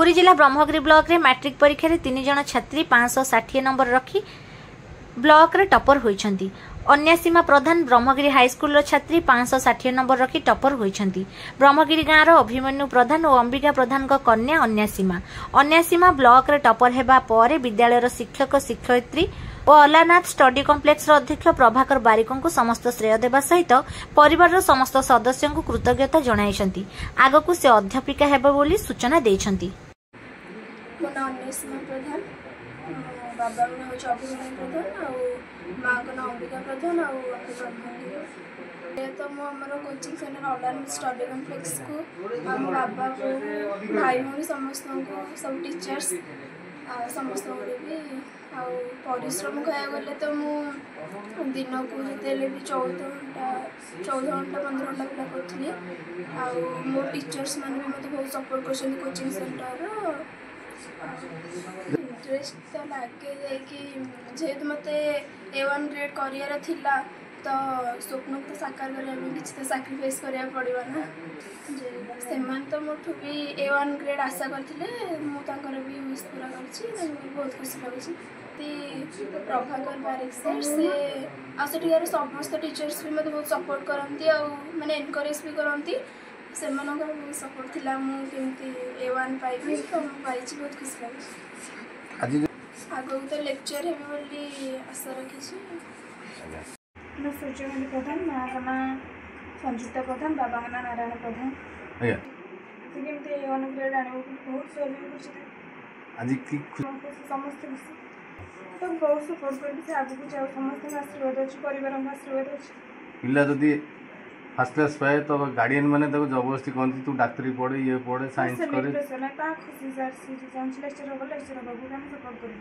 पुरी जिला ब्रह्मगिरी ब्लॉक रे मैट्रिक परीक्षा रे 3 जण छात्री 560 नंबर रखी ब्लॉक रे टॉपर होइछंती। अन्यासीमा प्रधान ब्रह्मगिरी हाईस्कूल छात्री 560 नंबर रखी टॉपर होइछंती। ब्रह्मगिरी गाँव रो अभिमन्यु प्रधान और अंबिका प्रधान को कन्या अन्यासीमा ब्लॉक रे टॉपर हेबा परे विद्यालय रो शिक्षक शिक्षयित्री और अलानाथ स्टडी कॉम्प्लेक्स रो अध्यक्ष प्रभाकर बारिकों को समस्त श्रेय देवा सहित परिवार रो समस्त सदस्यों को कृतज्ञता जणाइछंती। आगकू से अध्यापिका हेबा बोली सूचना देइछंती। बाबा ना हूँ अभिमन्यु प्रधान और माँ का ना अंबिका प्रधान और तो मुझे कोचिंग सेंटर अलानाथ स्टडी कॉम्प्लेक्स को आम बाबा को भाई भौणी समस्त को सब टीचर्स समस्त भी परिश्रम कह गले तो दिन को जिते भी 14 घंटा 15 घंटा पिला करी मो टीचर्स मैंने भी मतलब बहुत सपोर्ट कर कोचिंग सेंटर इंटरेस्ट तो लगे जेहेतु मत A1 ग्रेड कर तो स्वप्न तो साकार करने किसी तो सैक्रिफाइस करा पड़ा ना से तो मोठू भी A1 ग्रेड आशा करते भी विश पूरा कर बहुत खुशी लगे। प्रभाकर बारिक सर से आठिकार समस्त टीचर्स भी मतलब बहुत सपोर्ट करती माने एनकरेज भी करती से बहुत सपोर्ट थी मुझे A1 पाइबी तो पाई बहुत खुशी लगे। आगे तो लेक्चर है बोली आशा रखी। मैं सूर्यमणि प्रधान माँ का ना संयुक्ता प्रधान बाबा का ना नारायण प्रधान केमती A1 ग्रेड आने बहुत समस्त खुशी तो बहुत सपोर्ट कर आगे जाओ समस्त आशीर्वाद अच्छे परिवार आशीर्वाद अच्छे पिला जदि फर्स्ट क्लास पाए तो गार्डियन मैंने जबरदस्ती कहते तू डाक्तरी पढ़े ये पढ़े साइंस करे खुशी सर लेक्चर हम सपोर्ट करें।